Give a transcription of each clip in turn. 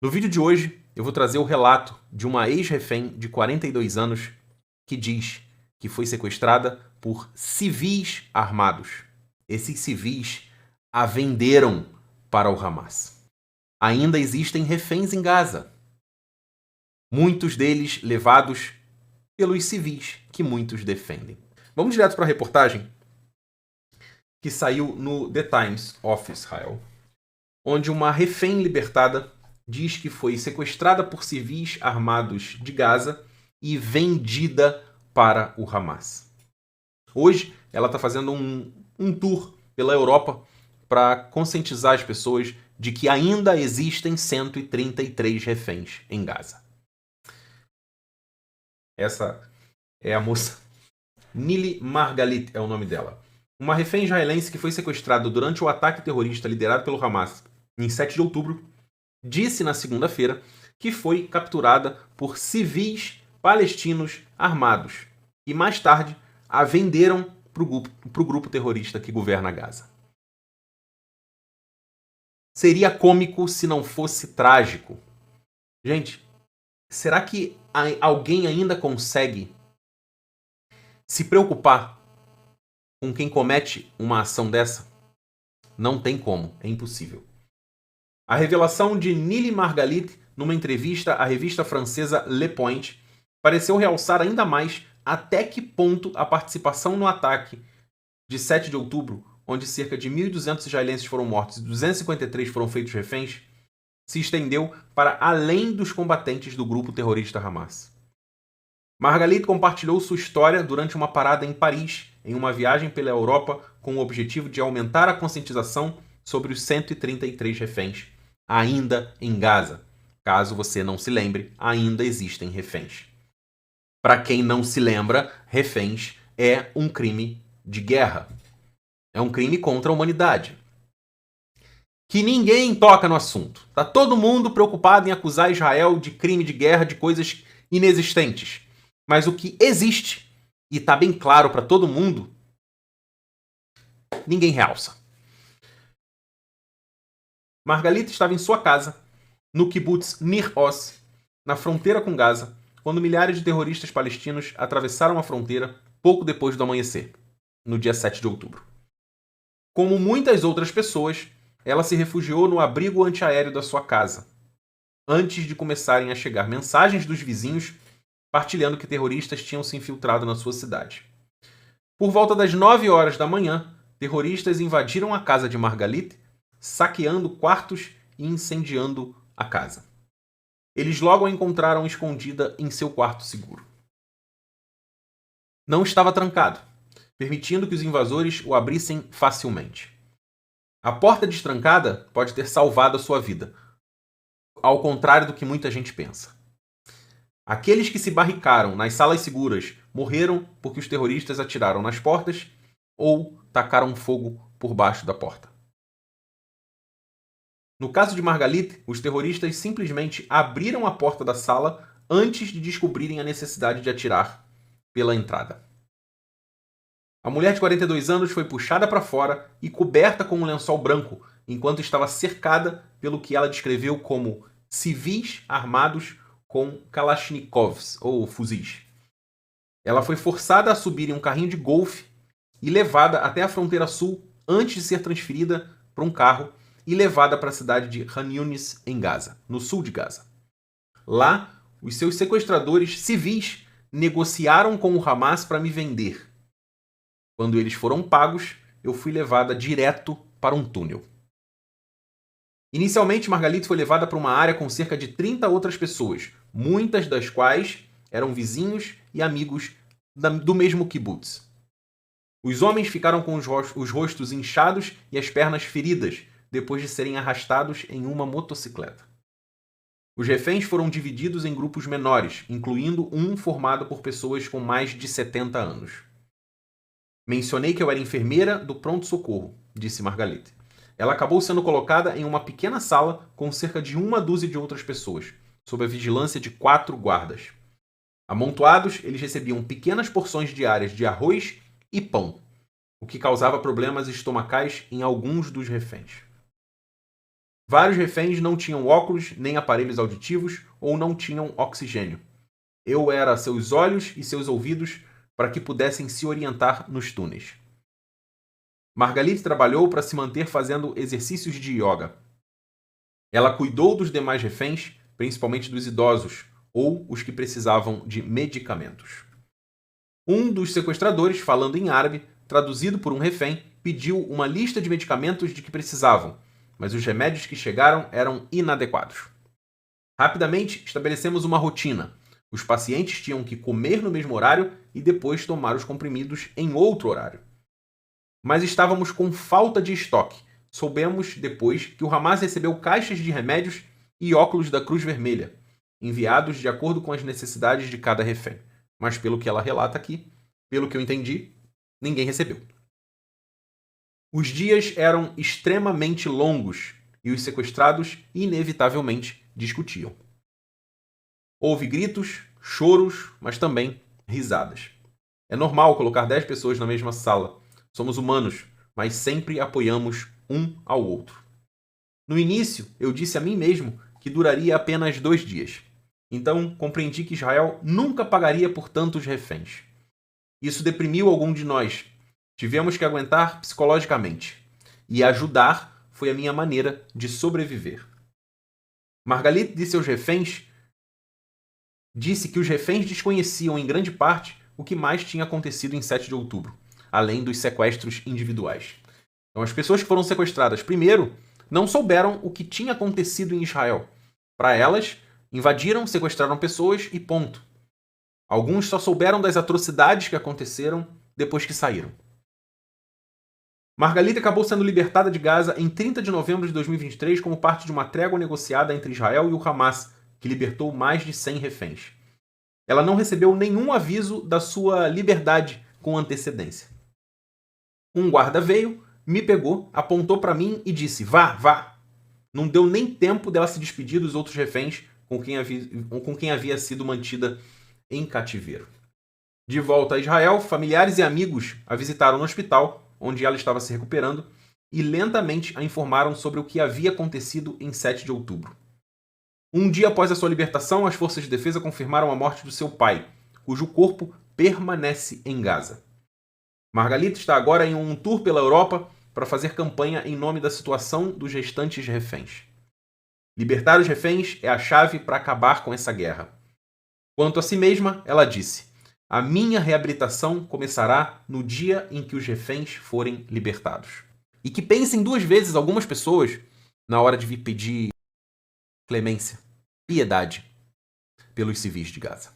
No vídeo de hoje, eu vou trazer o relato de uma ex-refém de 42 anos que diz que foi sequestrada por civis armados. Esses civis a venderam para o Hamas. Ainda existem reféns em Gaza. Muitos deles levados pelos civis que muitos defendem. Vamos direto para a reportagem que saiu no The Times of Israel, onde uma refém libertada diz que foi sequestrada por civis armados de Gaza e vendida para o Hamas. Hoje, ela está fazendo um tour pela Europa para conscientizar as pessoas de que ainda existem 133 reféns em Gaza. Essa é a moça Nili Margalit, é o nome dela. Uma refém israelense que foi sequestrada durante o ataque terrorista liderado pelo Hamas em 7 de outubro, disse na segunda-feira que foi capturada por civis palestinos armados e mais tarde a venderam para o grupo terrorista que governa Gaza. Seria cômico se não fosse trágico. Gente, será que alguém ainda consegue se preocupar com quem comete uma ação dessa? Não tem como, é impossível. A revelação de Nili Margalit numa entrevista à revista francesa Le Point pareceu realçar ainda mais até que ponto a participação no ataque de 7 de outubro, onde cerca de 1.200 israelenses foram mortos e 253 foram feitos reféns, se estendeu para além dos combatentes do grupo terrorista Hamas. Margalit compartilhou sua história durante uma parada em Paris, em uma viagem pela Europa com o objetivo de aumentar a conscientização sobre os 133 reféns ainda em Gaza. Caso você não se lembre, ainda existem reféns. Para quem não se lembra, reféns é um crime de guerra. É um crime contra a humanidade. Que ninguém toca no assunto. Tá todo mundo preocupado em acusar Israel de crime de guerra, de coisas inexistentes. Mas o que existe, e está bem claro para todo mundo, ninguém realça. Margalit estava em sua casa, no kibbutz Nir Oz, na fronteira com Gaza, quando milhares de terroristas palestinos atravessaram a fronteira pouco depois do amanhecer, no dia 7 de outubro. Como muitas outras pessoas, ela se refugiou no abrigo antiaéreo da sua casa, antes de começarem a chegar mensagens dos vizinhos partilhando que terroristas tinham se infiltrado na sua cidade. Por volta das 9 horas da manhã, terroristas invadiram a casa de Margalit, saqueando quartos e incendiando a casa. Eles logo a encontraram escondida em seu quarto seguro. Não estava trancado, permitindo que os invasores o abrissem facilmente. A porta destrancada pode ter salvado a sua vida, ao contrário do que muita gente pensa. Aqueles que se barricaram nas salas seguras morreram porque os terroristas atiraram nas portas ou tacaram fogo por baixo da porta. No caso de Margalit, os terroristas simplesmente abriram a porta da sala antes de descobrirem a necessidade de atirar pela entrada. A mulher de 42 anos foi puxada para fora e coberta com um lençol branco, enquanto estava cercada pelo que ela descreveu como civis armados com kalashnikovs, ou fuzis. Ela foi forçada a subir em um carrinho de golfe e levada até a fronteira sul antes de ser transferida para um carro e levada para a cidade de Khan Yunis, em Gaza, no sul de Gaza. Lá, os seus sequestradores civis negociaram com o Hamas para me vender. Quando eles foram pagos, eu fui levada direto para um túnel. Inicialmente, Margalit foi levada para uma área com cerca de 30 outras pessoas, muitas das quais eram vizinhos e amigos do mesmo kibbutz. Os homens ficaram com os rostos inchados e as pernas feridas, depois de serem arrastados em uma motocicleta. Os reféns foram divididos em grupos menores, incluindo um formado por pessoas com mais de 70 anos. Mencionei que eu era enfermeira do pronto-socorro, disse Margalit. Ela acabou sendo colocada em uma pequena sala com cerca de uma dúzia de outras pessoas, sob a vigilância de 4 guardas. Amontoados, eles recebiam pequenas porções diárias de arroz e pão, o que causava problemas estomacais em alguns dos reféns. Vários reféns não tinham óculos nem aparelhos auditivos ou não tinham oxigênio. Eu era seus olhos e seus ouvidos para que pudessem se orientar nos túneis. Margalit trabalhou para se manter fazendo exercícios de yoga. Ela cuidou dos demais reféns, principalmente dos idosos ou os que precisavam de medicamentos. Um dos sequestradores, falando em árabe, traduzido por um refém, pediu uma lista de medicamentos de que precisavam, mas os remédios que chegaram eram inadequados. Rapidamente, estabelecemos uma rotina. Os pacientes tinham que comer no mesmo horário e depois tomar os comprimidos em outro horário. Mas estávamos com falta de estoque. Soubemos depois que o Hamas recebeu caixas de remédios e óculos da Cruz Vermelha, enviados de acordo com as necessidades de cada refém. Mas pelo que ela relata aqui, pelo que eu entendi, ninguém recebeu. Os dias eram extremamente longos e os sequestrados inevitavelmente discutiam. Houve gritos, choros, mas também risadas. É normal colocar 10 pessoas na mesma sala. Somos humanos, mas sempre apoiamos um ao outro. No início, eu disse a mim mesmo que duraria apenas 2 dias. Então, compreendi que Israel nunca pagaria por tantos reféns. Isso deprimiu algum de nós. Tivemos que aguentar psicologicamente. E ajudar foi a minha maneira de sobreviver. Margalit disse aos reféns disse que os reféns desconheciam em grande parte o que mais tinha acontecido em 7 de outubro, além dos sequestros individuais. Então, as pessoas que foram sequestradas primeiro não souberam o que tinha acontecido em Israel. Para elas, invadiram, sequestraram pessoas e ponto. Alguns só souberam das atrocidades que aconteceram depois que saíram. Margalit acabou sendo libertada de Gaza em 30 de novembro de 2023 como parte de uma trégua negociada entre Israel e o Hamas, que libertou mais de 100 reféns. Ela não recebeu nenhum aviso da sua liberdade com antecedência. Um guarda veio, me pegou, apontou para mim e disse: "Vá, vá." Não deu nem tempo dela se despedir dos outros reféns com quem havia sido mantida em cativeiro. De volta a Israel, familiares e amigos a visitaram no hospital, onde ela estava se recuperando, e lentamente a informaram sobre o que havia acontecido em 7 de outubro. Um dia após a sua libertação, as forças de defesa confirmaram a morte do seu pai, cujo corpo permanece em Gaza. Margalit está agora em um tour pela Europa para fazer campanha em nome da situação dos restantes reféns. Libertar os reféns é a chave para acabar com essa guerra. Quanto a si mesma, ela disse: "A minha reabilitação começará no dia em que os reféns forem libertados." E que pensem 2 vezes algumas pessoas na hora de vir pedir clemência, piedade pelos civis de Gaza.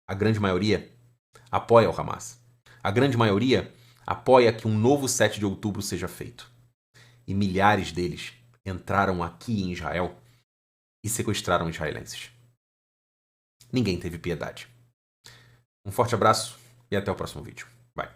A grande maioria apoia o Hamas. A grande maioria apoia que um novo 7 de outubro seja feito. E milhares deles entraram aqui em Israel e sequestraram israelenses. Ninguém teve piedade. Um forte abraço e até o próximo vídeo. Bye.